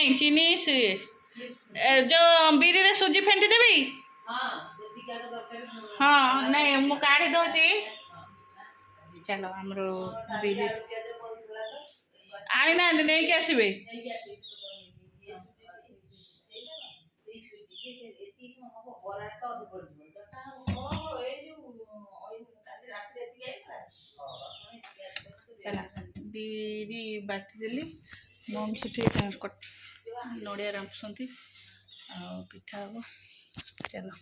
नहीं चीनी से जो बिरी रे सुजी फेंटी देबी हाँ नहीं मु काढ़ी दौची चलो हमरो बिरी आनी ना नहीं के आसीबे बिरी बाटी देली मम सेठी नड़िया रांधुଛନ୍ତି आ पिठा हम चलो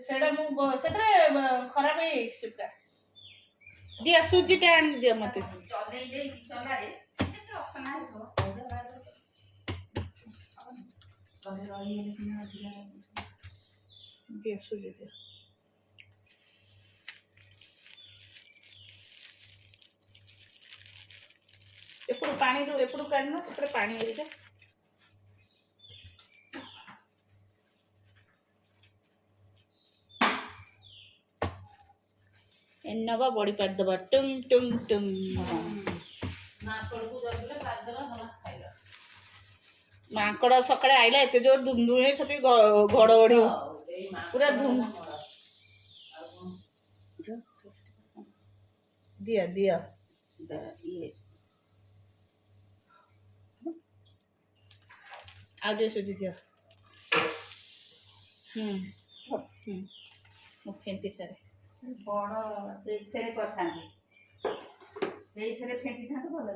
सेटा मु सेटा खराब है इसका दिया सुजी टा आनी दिया मते चले दे चला रे केते असना हो दिया सुजी दिया एपड़ पानी रो एपड़ काढना सेपरे पानी एरिका एन्नबा बॉडी पार्ट दबा टुम टुम टुम माकड़ सकाळे आइला एते जोर धुमधुमे सती घड़घड़ी पूरा धुम दिया दिया आउटे सुजी दिया फेंटी सारे बड़ से कथा फेंटी था भल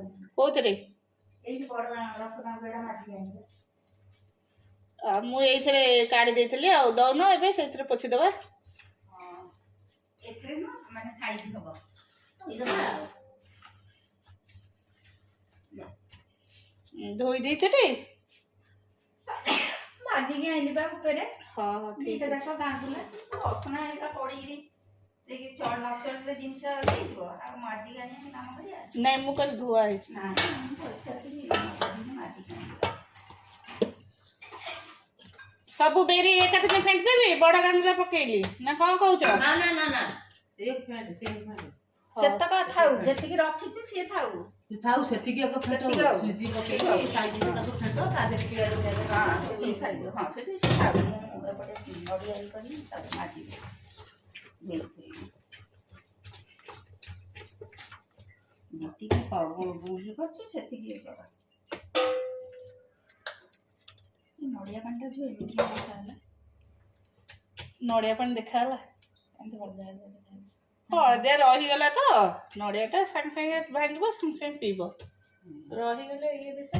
कौन मुझे काढ़ी देती आ दौन ए पोछीदबा धोई देते माजिकी आइली बा कुकरे हां ठीक है देखो गांगुला असना एटा पड़ी देखि चढ़ नचड़ रे जिंस देइबो आ माजी गानी से काम करिया नहीं मु कल धुआ है ना सब बेरी एकत में फेंट देबी बड़ा गांगुला पकेली ना कौन कहउछ ना ना ना ना एक फेंट सेतक थाउ जेतिकी रखिछु से थाउ थाउ सेतिकी एक फेंट सुजी पके साइज में तक फेंट ता दे के हां से साइज हां सेति से थाउ मु एपटे नडिया ई करनी ता माटी जेतिकी बुझी करछु सेतिकी कर नडिया पानी जो नडिया पानी देखाला एंत हलदिया रहीगला तो नड़ियाटा सागे सागे भांगब सागे सागे पीब रहीगले ये देखा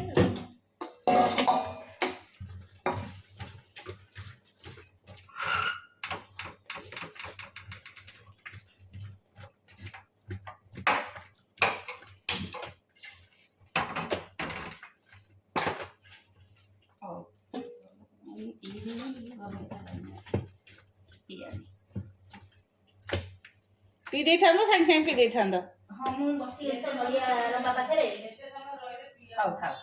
पी दे थांदो संग संग पी दे थांदो हां मु बसी एत नडिया रंबा पाखरे खाओ खाओ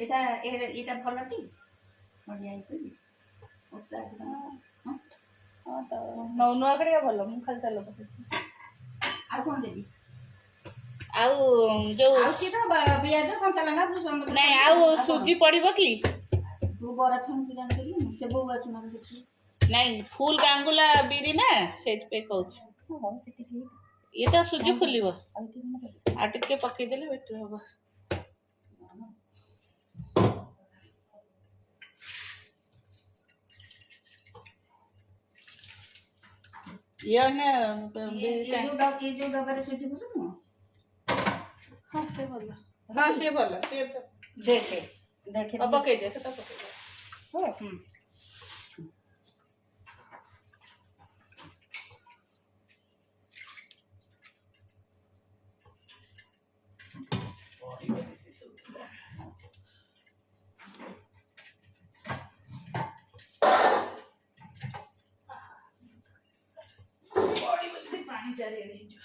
एटा भलटी नडिया इको ओसा नौ नुआ कड़िया भल मु खाली तेल पके आ कोन देबी आउ जो आउची तो पियाज कंचा लंगा भुसंग नहीं आउ सुजी पड़िबो की तू बरा छन की जान देली से बो गछ मन देखी नहीं फूल गांगुला बिरी ना सेट पे कहउछ हो सेति ये तो सुजी फुलिबो आ टिके पके देले बेटर होबो ये ना ये जो डबरे सुजी बोलो हां से बोला से देखे देखे अब पके दे से तो पके दे हो ଚାରିଆଡ଼େ ହେଇଯିବ।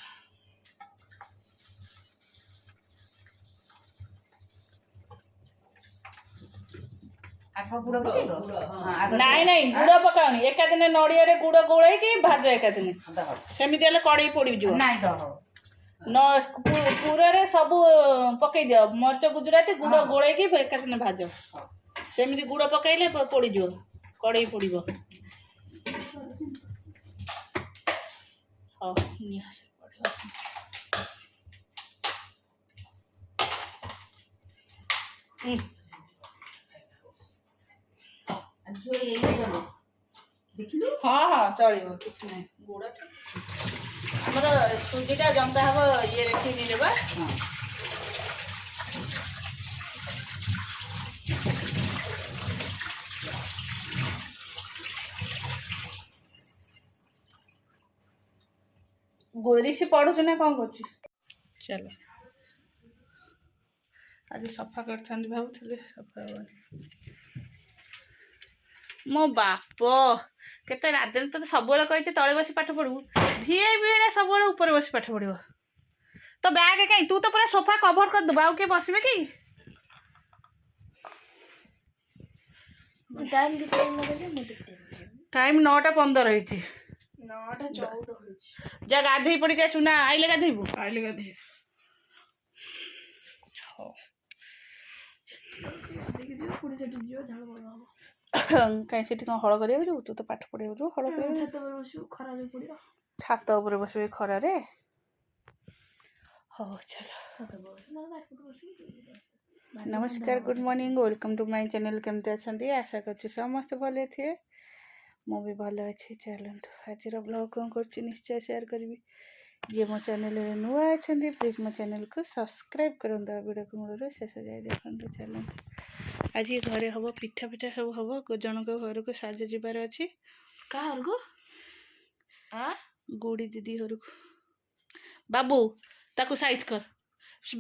ନାଇଁ ନାଇଁ ଗୁଡ଼ ପକାଉନି, ଏକାଦିନେ ନଡ଼ିଆରେ ଗୁଡ଼ ଗୋଳେଇକି ଭାଜ ଏକାଦିନେ, ସେମିତି ହେଲେ କଡ଼େଇ ପୋଡ଼ିଯିବ। ପୁରରେ ସବୁ ପକେଇ ଦିଅ, ମରିଚ ଗୁଜୁରାତି ଗୁଡ଼ ଗୋଳେଇକି ଏକାଦିନେ ଭାଜ, ସେମିତି ଗୁଡ଼ ପକେଇଲେ ପୋଡ଼ିଯିବ, କଡ଼େଇ ପୋଡ଼ିବ। ହଉ ହଁ ହଁ ଚଳିବ, କିଛି ନାହିଁ। ଗୁଡ଼ ଆମର ସୁଜିଟା ଜନ୍ତା ହବ ଇଏରେ ଚିନିରେ ବା। ऋषି ପଢୁଛୁ ନା କ'ଣ କରୁଛୁ? ଚାଲ ଆଜି ସଫା କରିଥାନ୍ତି ଭାବୁଥିଲି, ସଫା ହବନି। ମୋ ବାପ କେତେ ରାତିରେ ତତେ ସବୁବେଳେ କହିଛି ତଳେ ବସି ପାଠ ପଢିବୁ, ଭିଆଇପି ସବୁବେଳେ ଉପରେ ବସି ପାଠ ପଢିବ। ତ ବ୍ୟାଗ କାହିଁ, ତୁ ତ ପୁରା ସୋଫା କଭର କରିଦେବୁ, ଆଉ କିଏ ବସିବେ କି? ଟାଇମ୍ 9:15 ହେଇଛି। 9:14 ହେଇଛି। ଯା ଗାଧେଇ ପଡ଼ିକି ଆସିବୁ ନା ଆଇଲେ ଗାଧେଇବୁ? ଆଇଲେ ଗାଧେଇବୁ। ହଉ କାହିଁ ସେଠି କ'ଣ ହଳ କରିବାକୁ ଯିବୁ? ତୁ ତ ପାଠ ପଢ଼ିବାକୁ ଯିବୁ, ହଳ କରିବାକୁ ବସିବୁ, ଖରାରେ ପଡ଼ିବ। ଛାତ ଉପରେ ବସିବୁ ଏଇ ଖରାରେ? ହଉ ଚାଲ। ନମସ୍କାର, good morning, welcome to my channel. କେମିତି ଅଛନ୍ତି? ଆଶା କରୁଛି ସମସ୍ତେ ଭଲ ଥିବେ। ମୁଁ ବି ଭଲ ଅଛି। ଚାଲନ୍ତୁ ଆଜିର ବ୍ଲଗ୍ କ'ଣ କରୁଛି ନିଶ୍ଚୟ ସେୟାର କରିବି। ଯିଏ ମୋ ଚ୍ୟାନେଲ୍ରେ ନୂଆ ଅଛନ୍ତି ପ୍ଲିଜ୍ ମୋ ଚ୍ୟାନେଲ୍କୁ ସବସ୍କ୍ରାଇବ୍ କରନ୍ତୁ, ଆଉ ଭିଡ଼ିଓକୁ ମୂଳରୁ ଶେଷ ଯାଏ ଦେଖନ୍ତୁ। ଚାଲନ୍ତୁ ଆଜି ଘରେ ହେବ ପିଠା ସବୁ ହେବ। ଜଣଙ୍କ ଘରକୁ ସାଜ ଯିବାର ଅଛି। କାହା ଘରକୁ? ଗୁଡ଼ି ଦିଦି ଘରକୁ। ବାବୁ ତାକୁ ସାଇଜ୍ କର,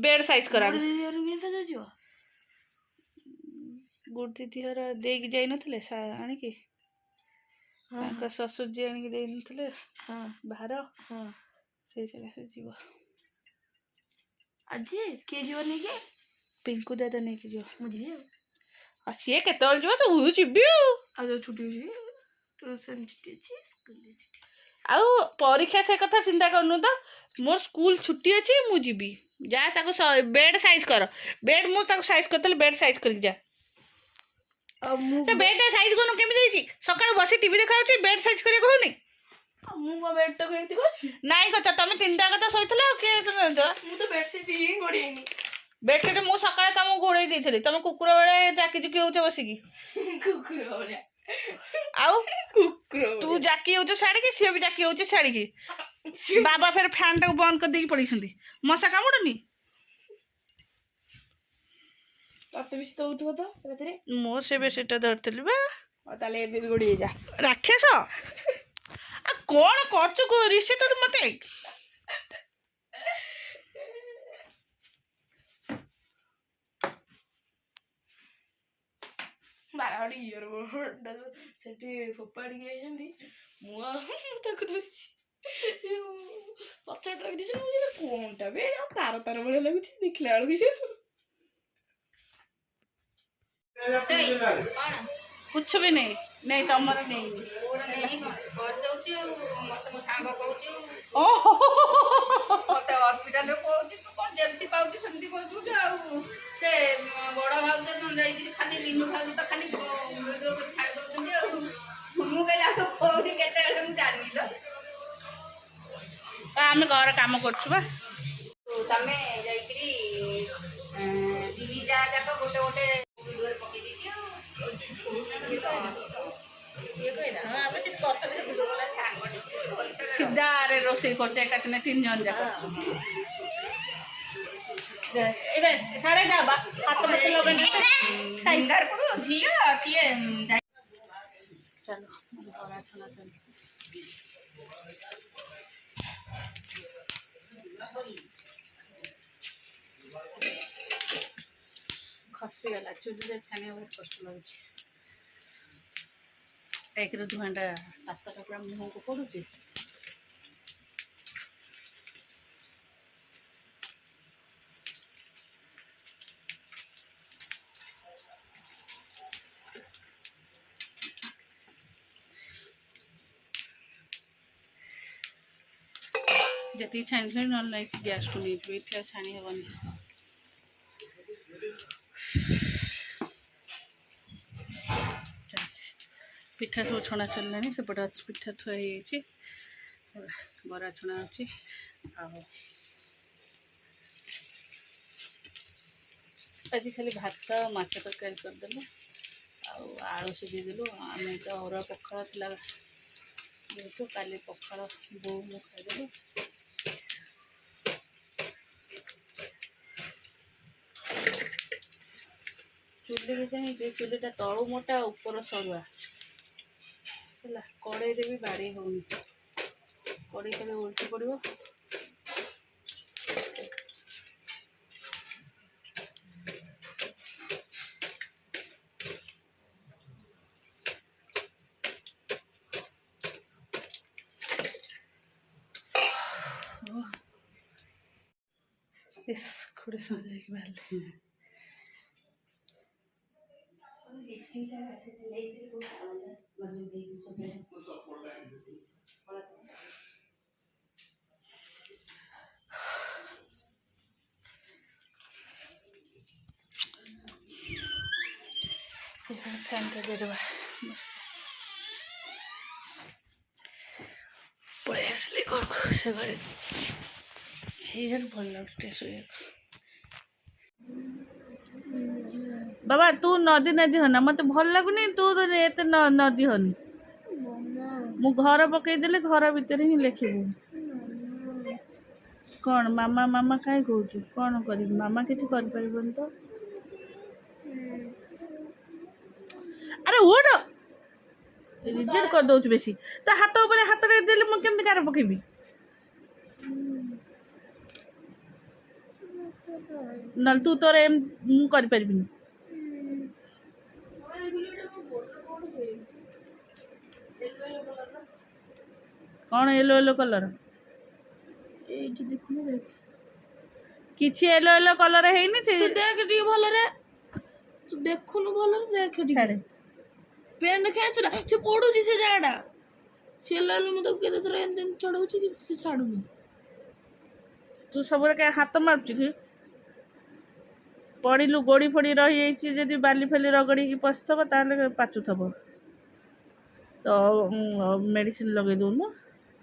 ବେଡ୍ ସାଇଜ୍ କର। ଗୁଡ଼ି ଦିଦି ଘର ଦେଇକି ଯାଇନଥିଲେ ଆଣିକି, ତାଙ୍କ ଶ୍ୱଶୁର ଯିଏ ଆଣିକି ଦେଇନଥିଲେ ଭାର, ସେଇ ଜାଗାରେ ଯିବ ଆଜି। କିଏ ଯିବ ନେଇକି? ପିଙ୍କୁ ଦାଦା ନେଇକି ଯିବ। ମୁଁ ଯିବି ଆଉ ସିଏ କେତେବେଳେ ଯିବ? ତୁ ଯିବି ଆଉ ଛୁଟି ଅଛି, ଟ୍ୟୁସନ୍ ଛୁଟି ଅଛି, ସ୍କୁଲ ଛୁଟି। ଆଉ ପରୀକ୍ଷା ସେ କଥା ଚିନ୍ତା କରୁନୁ ତ, ମୋର ସ୍କୁଲ ଛୁଟି ଅଛି, ମୁଁ ଯିବି। ଯା ତାକୁ ବେଡ୍ ସାଇଜ୍ କର। ବେଡ୍ ମୁଁ ତାକୁ ସାଇଜ୍ କରିଥିଲି, ବେଡ୍ ସାଇଜ୍ କରିକି ଯା। ସେ ବେଡ୍ଟା ସାଇଜ୍ କରୁନୁ, କେମିତି ହେଇଛି? ସକାଳୁ ବସି ଟିଭି ଦେଖାଉଛି, ବେଡ୍ ସାଇଜ୍ କରିବାକୁ ହଉନି? ମୁଁ କ'ଣ ବେଡ୍ଟାକୁ ଏମିତି କରିଛି? ନାଇଁ କଥା, ତମେ ତିନିଟା କଥା ଶୋଇଥିଲ, ଆଉ କିଏ? ମୁଁ ତ ବେଡସିଟ୍ ହିଁ ଘୋଡ଼େଇନି। ବେଡସିଟ୍ ମୁଁ ସକାଳେ ତମକୁ ଘୋଡ଼େଇ ଦେଇଥିଲି, ତମ କୁକୁର ବେଳେ ଜାକି ଜୁକି ହେଉଛ ବସିକି। କୁକୁର ଭଳିଆ ଆଉ କୁକୁର ତୁ ଜାକି ହେଉଛୁ ଛାଡ଼ିକି, ସିଏ ବି ଜାକି ହେଉଛି ଛାଡ଼ିକି। ବାବା ଫେରେ ଫ୍ୟାନ୍ଟାକୁ ବନ୍ଦ କରିଦେଇକି ପଳେଇଛନ୍ତି। ମଶା କାମୁଡ଼ୁନି? ତତେ ବି ଶୀତ ହେଉଥିବ ତ ରାତିରେ? ମୁଁ ସେ ବେଡସିଟ୍ଟା ଧରିଥିଲି ବା। ତାହେଲେ ଏବେ ବି ଗୋଡ଼ି ହେଇଯା ରାକ୍ଷସ। ଆଉ କ'ଣ କରୁଛୁ ରିଷି ତୁ ମତେ? ବାରବାଡ଼ି ଇୟର ବୋର୍ଡ଼ଟା ସେଠି ଫୋପାଡ଼ିକି ଯାଇଛନ୍ତି, ମୁଁ ତାକୁ ଧରିଛି, ସେ ପଛରେ ରଖିଦେଇଛି। ମୁଁ କ'ଣଟା ବି ତାର ଭଳିଆ ଲାଗୁଛି, ଦେଖିଲା ବେଳକୁ कुछ भी नहीं नहीं तमर नहीं करदउची आ मते मो सांग कहउची ओहो मते हॉस्पिटल रे कहउची तू कोन जेमती पाउची सेमती कहउची आ से बड़ भाउ जे जाईकि खाली लीनु भाउ तो खाली वीडियो कर छाड़ दउछन आ मु कहला तो कोडी केते हम जानिलो आमे घर काम करछु बा तो तमे जाईकि दीदी जा जाको गोटे गोटे वीडियो पके दीजियो सीधा रोसे करते एकाथने 3 जन जाक साढ़े जा हाथ में लगे झील सी चलो खसीगला चुली छाने बहुत कष्ट लगुच एक धुआटा हाथ पूरा मुह को पड़ुची ଯେତିକି ଛାଣିଥିଲି ନହେଲେ ନାଇଁ ଗ୍ୟାସ୍କୁ ନେଇଯିବ, ଏଠି ଆଉ ଛାଣି ହେବନି। ପିଠା ସବୁ ଛଣା ସରିଲାଣି, ସେପଟେ ପିଠା ଥୁଆ ହେଇଯାଇଛି, ବରା ଛଣା ଅଛି। ଆଉ ଆଜି ଖାଲି ଭାତ ମାଛ ତରକାରୀ କରିଦେଲୁ, ଆଉ ଆଳୁ ସିଝେଇଦେଲୁ। ଆମେ ତ ଅରୁଆ ପଖାଳ ଥିଲା ଯେହେତୁ କାଲି ପଖାଳ ବୋଉ ମୁଁ ଖାଇଦେଲୁ। ଚୁଲିକି ଚାହିଁକି ଚୁଲିଟା ତଳୁ ମୋଟା ଉପର ସରୁଆ ହେଲା, କଡ଼େଇରେ ବି ବାଡ଼େଇ ହେଉନି, କଡ଼େଇ କେବେ ଓଲଟି ପଡ଼ିବ। इस खुड़ी सजाइक बाहर फैन का दे देवा पड़े आसली घर को से घरे भल लगे शोक। बाबा तू नदी नदी होना मत भल लगुनि, तू तो एत नदी होनी। मु घर पकईदेले घर भितर ही लिखबू कौन मामा मामा कहीं कहूँ कौन कर मामा किसी कर तो। अरे उठ रिजेक्ट कर दौच बेसी तो हाथ ऊपर हाथ देले मु केमती कार पकेबी ना तू तोर मु कर परिबिनी। कौन येलो येलो कलर किछि येलो येलो कलर हेइनी से तू देख टी भल रे तू देखुनु भल रे देख टी छाड़े पेन खेच ना से पडु छी से जाडा से लालु म तो केते थरा एन चढ़ौ छी कि से छाडुनी। तू सब के हाथ मारछु कि पड़िलु गोड़ी फोड़ी रही जाइछि जदी बाली फेली रगड़ी की पछथबो ताले पाचुथबो तो मेडिसिन लगे दोनु।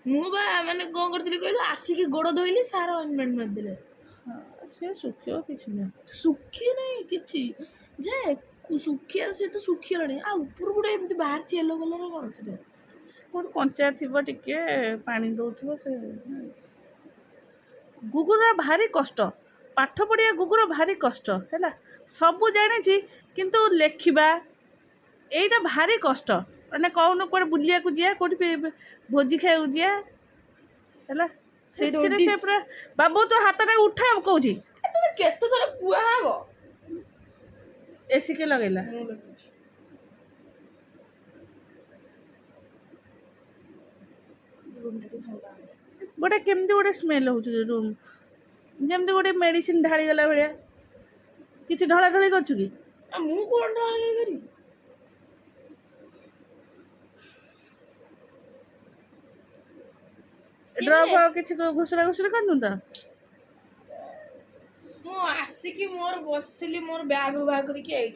मु बा माने कोन करथि कहलु आसी की गोड़ धोइली सारा ऑइंटमेंट मार देले से सुखियो किछि नै सुखी नै किछि जे सुखियार से तो सुखियाणी आ ऊपर गुडे एमती बाहर येलो कलर कोन से कोन कंचा थिबो टिके पानी दउथबो से गुगुरा भारी कष्ट पाठ पढ़िया गुगुरा भारी कष्ट है सबू जानी किंतु लेखिबा एटा भारी कष्ट मैंने कौन कौन बुलिया को दिया कौटी भोजी खाया दिया है से पूरा बाबू तो हाथ में उठा कौन केते थर कुआ हबो एसी के लगेला गोटे केमती गोटे स्मेल हो रूम जमती गोटे मेडिसिन ढाली गला भाया किसी ढला ढली कर मु कौन ढला ढली करी ड्रॉप किसी घुसरा घुसरा कर तो मु आसिकी मोर बसथिली मोर बैग रु बाहर करके आई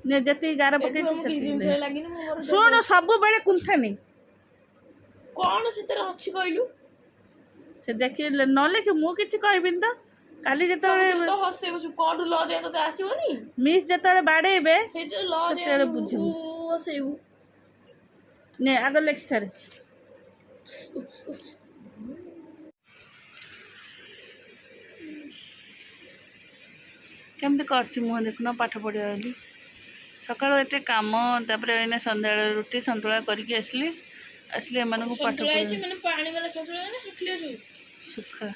ने जति गार पके शुण सब बेले कुंथा नहीं कौन से तेरा अच्छी कहलु से देखि न लेखि मु किछि कहबिन तो काली जते तो हसे बसु कोड ल जाय तो आसीबोनी मिस जते बाडेबे से जो ल जाय बुझू हसेउ ने आगे लेख सारे केमती करछि मुह देखुना पाठ पढ़िया सकाळ एते काम तापर एने संध्या रुटी संतुला करके आसली आसली एमान को पाठ पढ़ाई माने पानी वाला संतुला ना सुखलियो जो सुखा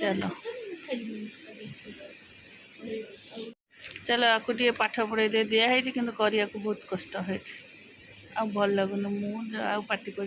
चलो चलो आपको टे पाठ पढ़ाई दे दिया है कि करिया को बहुत कष्ट है आ भल लगुन मु आ पार्टी कर